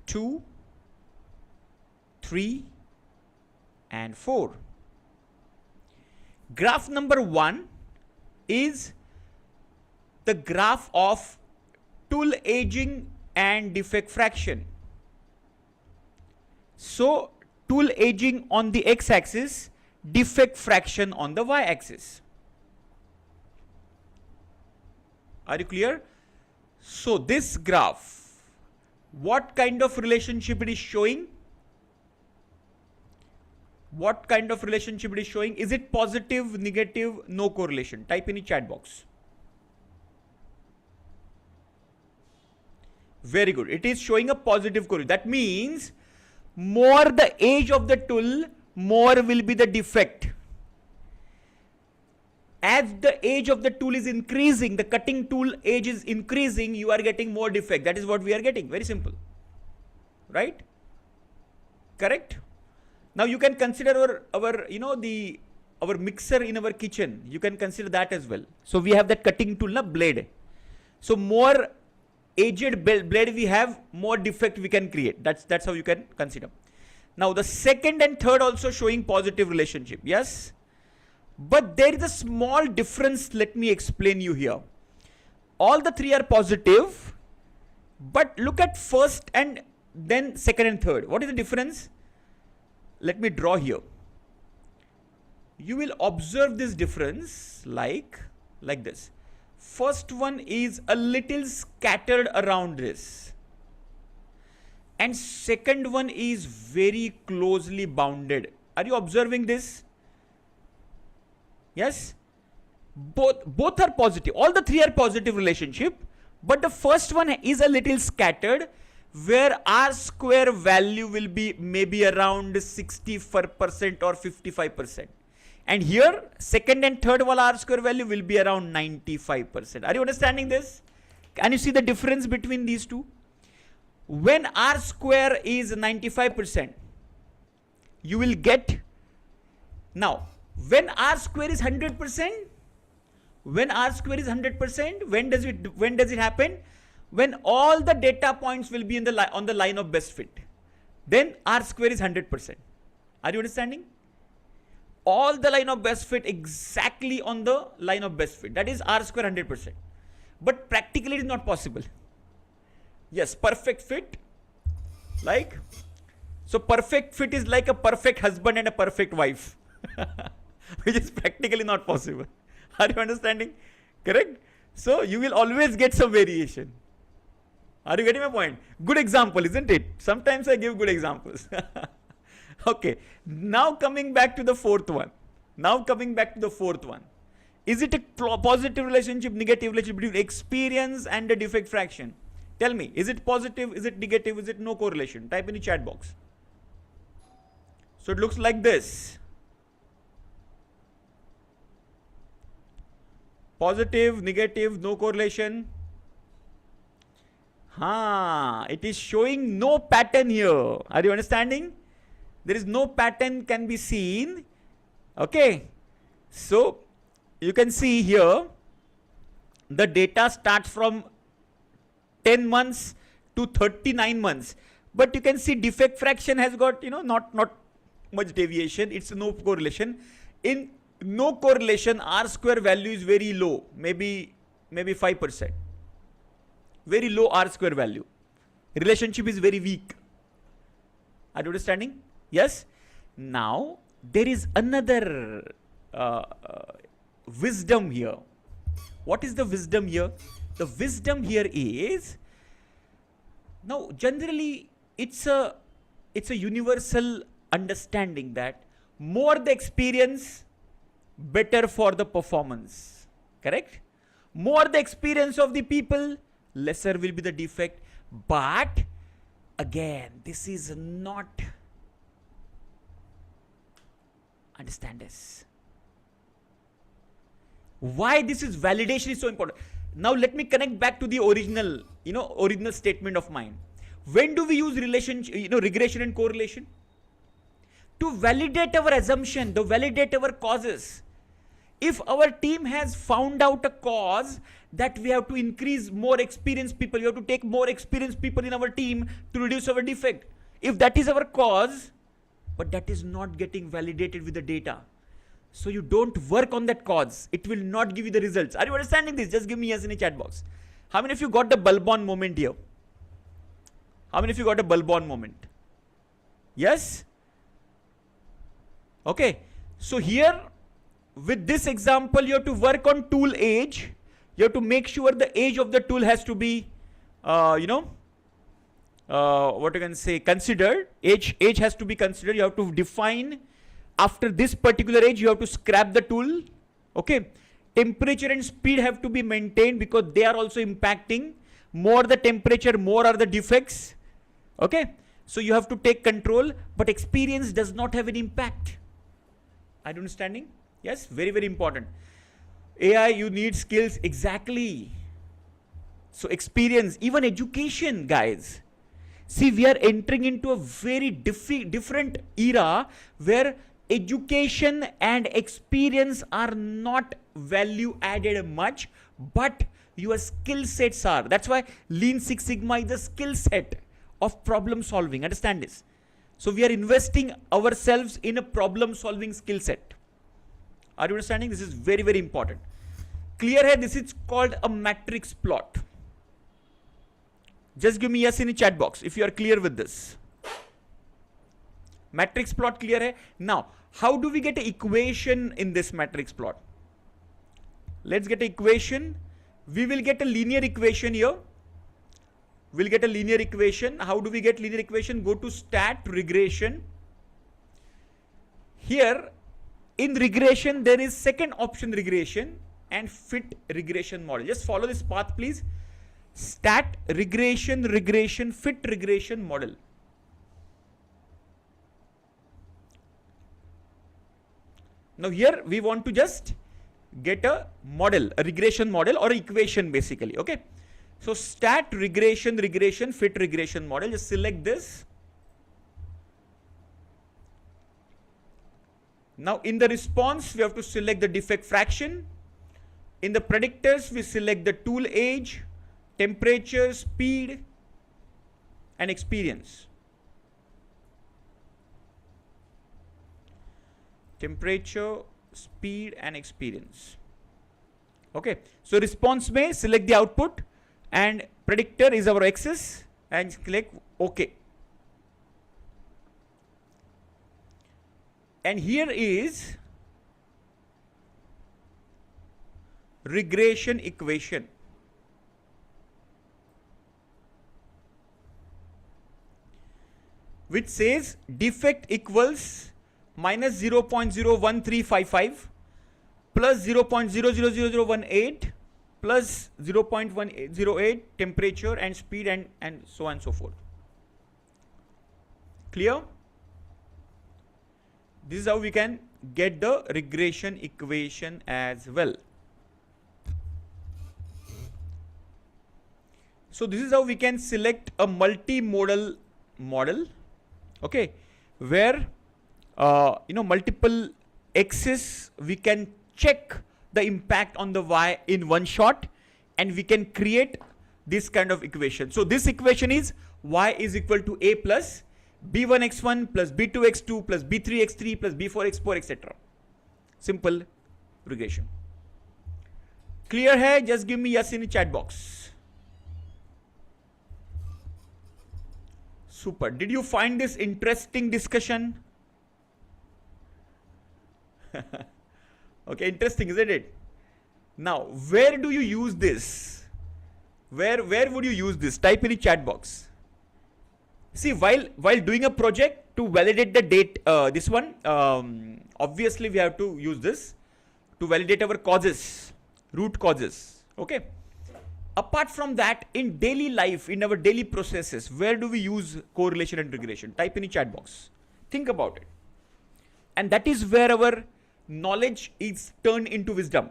2, 3, and 4. Graph number 1 is the graph of tool aging and defect fraction. So, tool aging on the x-axis, defect fraction on the y-axis. Are you clear? So, this graph, what kind of relationship it is showing? What kind of relationship it is showing? Is it positive, negative, no correlation? Type in the chat box. Very good. It is showing a positive correlation. That means more the age of the tool, more will be the defect. As the age of the tool is increasing, the cutting tool age is increasing, you are getting more defect. That is what we are getting. Very simple. Right? Correct? Now you can consider our mixer in our kitchen. You can consider that as well. So we have that cutting tool, blade. So more aged blade we have, more defect we can create. That's how you can consider. Now the second and third also showing positive relationship. Yes. But there is a small difference. Let me explain you here. All the 3 are positive, but look at first and then second and third. What is the difference? Let me draw here. You will observe this difference like this. First one is a little scattered around this, and second one is very closely bounded. Are you observing this? Yes, both are positive. All the 3 are positive relationship, but the first one is a little scattered, where R square value will be maybe around 60% or 55%. And here, second and third wala R square value will be around 95%. Are you understanding this? Can you see the difference between these two? When R square is 95%, you will get, now, when R square is 100%, when R square is 100%, when does it happen? When all the data points will be on the line of best fit, then R square is 100%. Are you understanding? All the line of best fit exactly on the line of best fit. That is R square 100%. But practically it is not possible. Yes, perfect fit. So perfect fit is like a perfect husband and a perfect wife. Which is practically not possible. Are you understanding? Correct? So you will always get some variation. Are you getting my point? Good example, isn't it? Sometimes I give good examples. Okay. Now coming back to the fourth one. Is it a positive relationship, negative relationship between experience and the defect fraction? Tell me, is it positive, is it negative, is it no correlation? Type in the chat box. So it looks like this. Positive, negative, no correlation. It is showing no pattern here. Are you understanding? There is no pattern can be seen. Okay. So you can see here the data starts from 10 months to 39 months. But you can see defect fraction has got, not much deviation. It's no correlation. In no correlation, R square value is very low. Maybe 5%. Very low R square value. Relationship is very weak. Are you understanding? Yes. Now there is another wisdom here. What is the wisdom here? The wisdom here is, now generally it's a universal understanding that more the experience, better for the performance. Correct? More the experience of the people, lesser will be the defect. But again, this is not Understand this. Why this is validation is so important. Now let me connect back to the original, original statement of mine. When do we use regression and correlation? To validate our assumption, to validate our causes. If our team has found out a cause that we have to increase more experienced people, we have to take more experienced people in our team to reduce our defect. If that is our cause, but that is not getting validated with the data, so you don't work on that cause, it will not give you the results. Are you understanding this? Just give me yes in the chat box. How many of you got the bulb on moment here? How many of you got a bulb on moment? Yes? Okay. So here, with this example, you have to work on tool age. You have to make sure the age of the tool has to be, what you can say, considered. Age has to be considered. You have to define after this particular age, you have to scrap the tool. Okay. Temperature and speed have to be maintained because they are also impacting. More the temperature, more are the defects. Okay. So you have to take control, but experience does not have an impact. Are you understanding? Yes, very, very important. AI, you need skills, exactly. So experience, even education, guys. See, we are entering into a very different era where education and experience are not value added much, but your skill sets are. That's why Lean Six Sigma is a skill set of problem solving. Understand this? So we are investing ourselves in a problem solving skill set. Are you understanding? This is very, very important. Clear here? This is called a matrix plot. Just give me yes in the chat box if you are clear with this. Matrix plot clear hai? Now, how do we get an equation in this matrix plot? Let's get an equation. We will get a linear equation here. We'll get a linear equation. How do we get linear equation? Go to stat regression. Here in regression, there is second option regression and fit regression model. Just follow this path, please. Stat regression, fit regression model. Now here we want to just get a model, a regression model or equation basically. Okay. So stat regression, fit regression model. Just select this. Now in the response, we have to select the defect fraction. In the predictors, we select the tool age, temperature, speed, and experience. Temperature, speed, and experience. Okay. So response may select the output and predictor is our axis and click OK. And here is regression equation. Which says defect equals minus 0.01355 plus 0.000018 plus 0.108 temperature and speed and so on and so forth. Clear? This is how we can get the regression equation as well. So this is how we can select a multimodal model, okay, where multiple axes we can check the impact on the Y in one shot and we can create this kind of equation. So this equation is Y is equal to A plus B1x1 plus B2x2 plus B3x3 plus B4x4 etc. Simple regression. Clear hai? Just give me yes in the chat box. Super. Did you find this interesting discussion? Okay, interesting, isn't it? Now, where do you use this? Where would you use this? Type in the chat box. See, while doing a project to validate the date, this one, obviously we have to use this to validate our causes, root causes. Okay. Apart from that, in daily life, in our daily processes, where do we use correlation and regression? Type in the chat box. Think about it. And that is where our knowledge is turned into wisdom.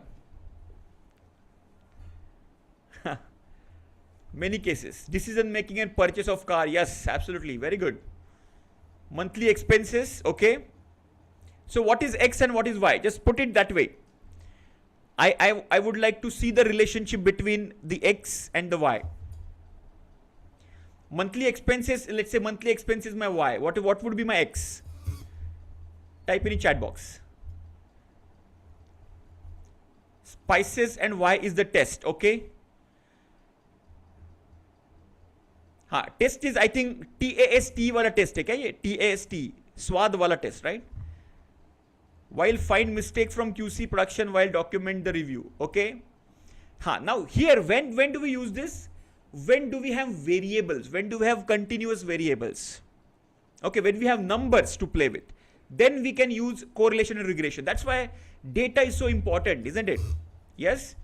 Many cases. Decision making and purchase of car. Yes, absolutely. Very good. Monthly expenses. Okay. So what is X and what is Y? Just put it that way. I would like to see the relationship between the X and the Y. Monthly expenses, let's say monthly expense is my Y. What would be my X? Type in the chat box. Spices and Y is the test, okay? Test is I think TAST wala test hai kya ye? TAST, swad wala test, right? While find mistake from QC production while document the review, okay? Now here, when do we use this? When do we have variables? When do we have continuous variables? Okay, when we have numbers to play with, then we can use correlation and regression. That's why data is so important, isn't it? Yes?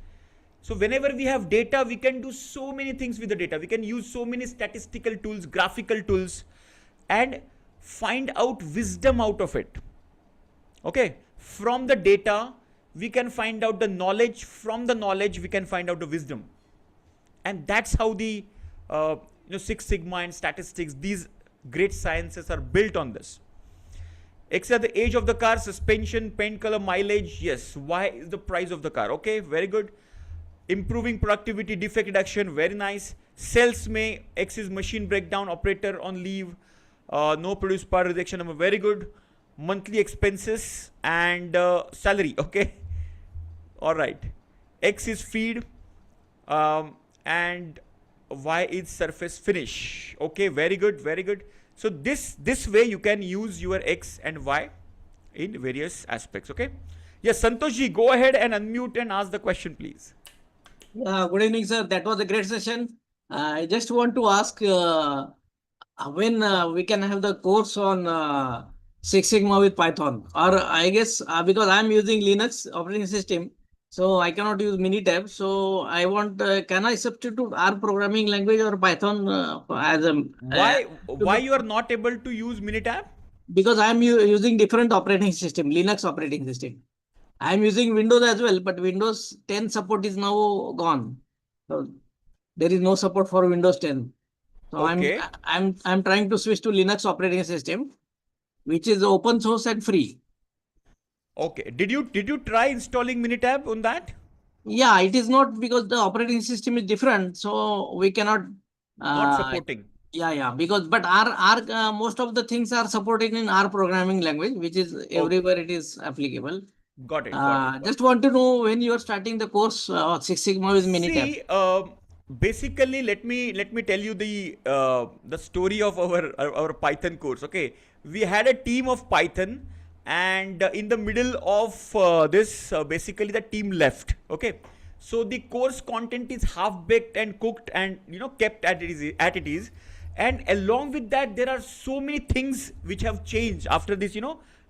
So whenever we have data, we can do so many things with the data. We can use so many statistical tools, graphical tools, and find out wisdom out of it. Okay, from the data, we can find out the knowledge. From the knowledge, we can find out the wisdom. And that's how the Six Sigma and statistics, these great sciences are built on this. X are the age of the car, suspension, paint color, mileage. Yes. Y is the price of the car. Okay, very good. Improving productivity, defect reduction. Very nice. Sales may, X is machine breakdown, operator on leave, no produce per rejection number. Very good. Monthly expenses and salary. Okay. All right. X is feed and Y is surface finish. Okay. Very good. Very good. So this way you can use your X and Y in various aspects. Okay. Yes, Santoshji, go ahead and unmute and ask the question, please. Good evening, sir. That was a great session. I just want to ask when we can have the course on Six Sigma with Python, or I guess because I'm using Linux operating system, so I cannot use Minitab. So I want, can I substitute R programming language or Python as a why you are not able to use Minitab? Because I'm using different operating system, Linux operating system. I'm using Windows as well, but Windows 10 support is now gone. So there is no support for Windows 10. So okay. I'm trying to switch to Linux operating system, which is open source and free. Okay. Did you try installing Minitab on that? Yeah, it is not, because the operating system is different, so we cannot not supporting. Yeah, because but R most of the things are supported in R programming language, which is everywhere it is applicable. Got it. Just want to know when you are starting the course Six Sigma with Minitab. See, basically, let me tell you the story of our Python course. Okay, we had a team of Python, and in the middle of this, basically the team left. Okay, so the course content is half baked and cooked, and kept at it is, and along with that, there are so many things which have changed after this.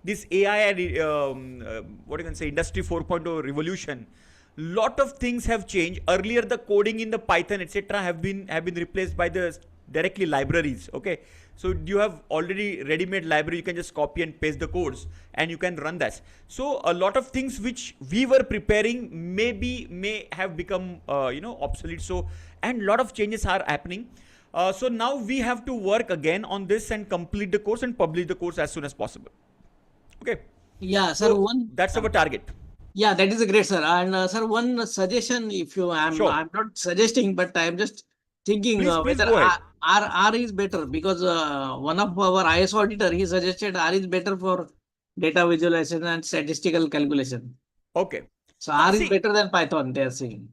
This AI and what you can say, Industry 4.0 revolution. Lot of things have changed. Earlier, the coding in the Python, etc., have been replaced by the directly libraries. Okay, so you have already ready-made library. You can just copy and paste the codes, and you can run that. So a lot of things which we were preparing may have become obsolete. So, and lot of changes are happening. So now we have to work again on this and complete the course and publish the course as soon as possible. Okay. Yeah, sir. So that's our target. Yeah, that is a great, sir. And sir, one suggestion, if you, Sure. I'm not suggesting, but I'm just thinking Please whether go ahead. R is better, because one of our ISO auditor, he suggested R is better for data visualization and statistical calculation. Okay. So R is better than Python, they are saying.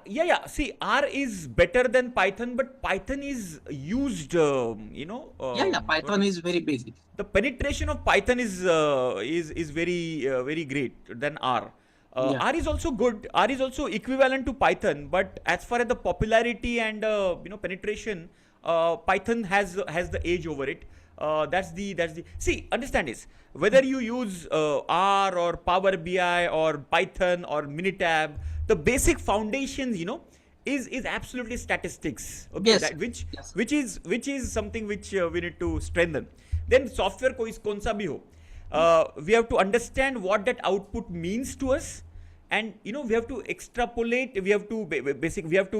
Yeah. See, R is better than Python, but Python is used, Python is very basic. The penetration of Python is very great than R. R is also good. R is also equivalent to Python, but as far as the popularity and penetration, Python has the edge over it. That's the see, understand this, whether you use R or Power BI or Python or Minitab, the basic foundations is absolutely statistics. Okay, which is something which we need to strengthen. Then software कोई कौन सा भी हो, we have to understand what that output means to us, and we have to extrapolate. We have to we have to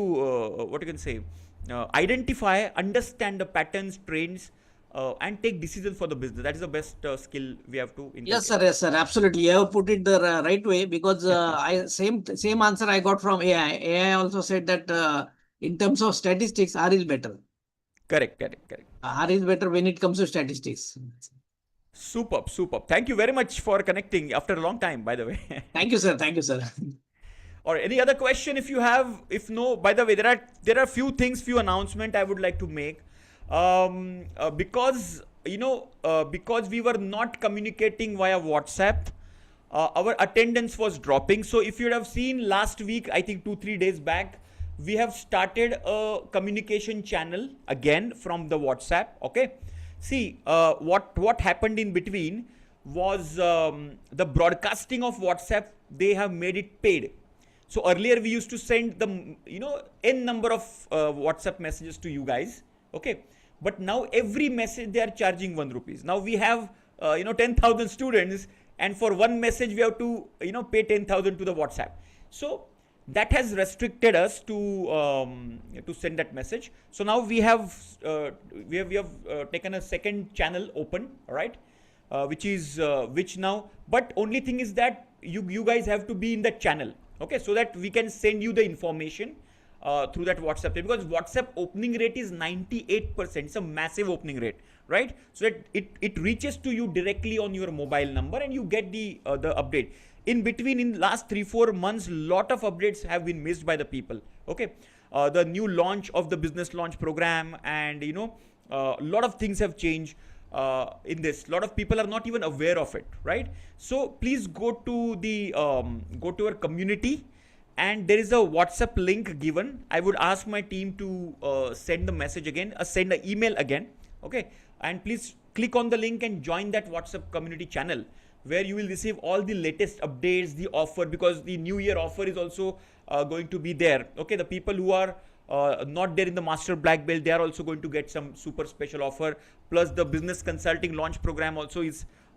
what you can say, identify, understand the patterns, trends, and take decisions for the business. That is the best skill we have to inculcate. Yes, sir, absolutely. You have put it the right way, because I same answer I got from AI. AI also said that in terms of statistics, R is better. Correct. R is better when it comes to statistics. Superb. Thank you very much for connecting after a long time, by the way. Thank you, sir. Thank you, sir. Or any other question if you have. If no, by the way, there are few announcement I would like to make. Because because we were not communicating via WhatsApp, our attendance was dropping. So if you have seen last week, I think 2-3 days back, we have started a communication channel again from the WhatsApp. Okay. See, what happened in between was the broadcasting of WhatsApp. They have made it paid. So earlier we used to send the n number of WhatsApp messages to you guys. Okay. But now every message they are charging 1 rupees. Now we have 10,000 students, and for one message we have to pay 10,000 to the WhatsApp. So that has restricted us to send that message. So now we have taken a second channel open, all right, which now, but only thing is that you guys have to be in that channel, okay, so that we can send you the information through that WhatsApp, because WhatsApp opening rate is 98%. It's a massive opening rate, right? So that it reaches to you directly on your mobile number, and you get the update. In between, in last 3-4 months, lot of updates have been missed by the people. Okay, the new launch of the business launch program, and lot of things have changed in this. Lot of people are not even aware of it, right? So please go to our community, and there is a WhatsApp link given. I would ask my team to send the message again, send an email again. Okay, and please click on the link and join that WhatsApp community channel, where you will receive all the latest updates, the offer, because the new year offer is also going to be there. Okay, the people who are not there in the master black belt, they are also going to get some super special offer. Plus the business consulting launch program also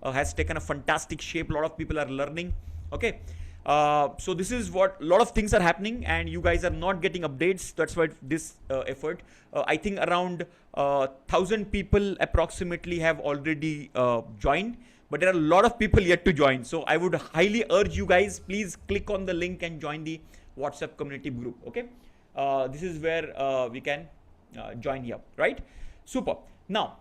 has taken a fantastic shape. A lot of people are learning. Okay, so this is what, a lot of things are happening, and you guys are not getting updates. That's why this effort. I think around 1,000 people approximately have already joined, but there are a lot of people yet to join. So I would highly urge you guys, please click on the link and join the WhatsApp community group. Okay, this is where we can join here, right? Super. Now,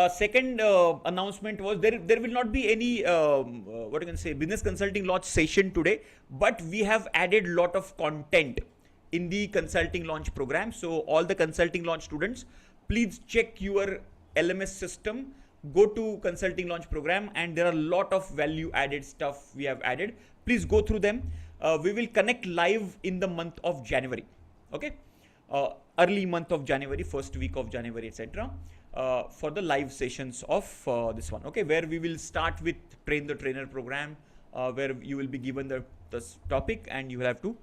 second announcement was there will not be any what you can say, business consulting launch session today, but we have added lot of content in the consulting launch program. So all the consulting launch students, please check your LMS system, go to consulting launch program, and there are a lot of value added stuff we have added. Please go through them. We will connect live in the month of January. Okay, early month of January, first week of January, etc. For the live sessions of this one. Okay, where we will start with train the trainer program, where you will be given the topic, and you will have to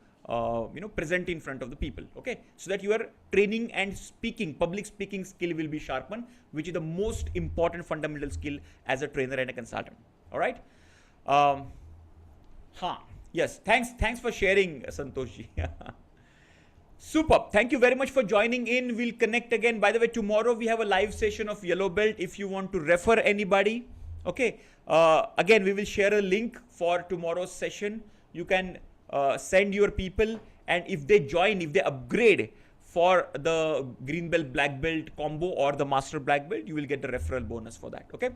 present in front of the people. Okay, so that your training and speaking, public speaking skill will be sharpened, which is the most important fundamental skill as a trainer and a consultant. All right. Yes, thanks for sharing, Santoshi. Superb. Thank you very much for joining in. We'll connect again. By the way, tomorrow we have a live session of Yellow Belt. If you want to refer anybody, okay. Again, we will share a link for tomorrow's session. You can send your people, and if they join, if they upgrade for the green belt, black belt combo or the master black belt, you will get the referral bonus for that. Okay.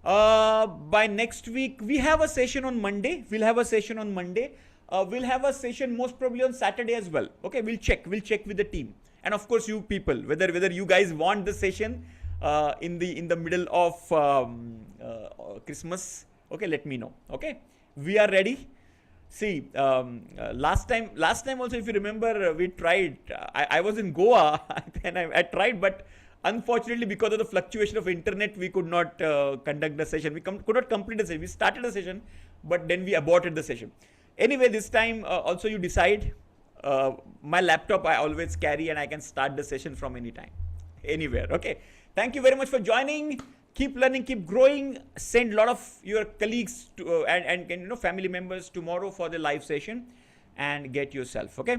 By next week, we have a session on Monday. We'll have a session on Monday. We'll have a session most probably on Saturday as well. Okay, we'll check with the team, and of course you people, whether you guys want the session in the middle of Christmas. Okay, let me know. Okay, we are ready. See, last time also, if you remember, we tried. I was in Goa, then I tried, but unfortunately, because of the fluctuation of internet, we could not conduct the session. We could not complete the session. We started the session, but then we aborted the session. Anyway, this time also you decide. My laptop I always carry, and I can start the session from any time, anywhere. Okay. Thank you very much for joining. keep learning, keep growing. Send a lot of your colleagues to, and you know, family members tomorrow for the live session, and get yourself, okay.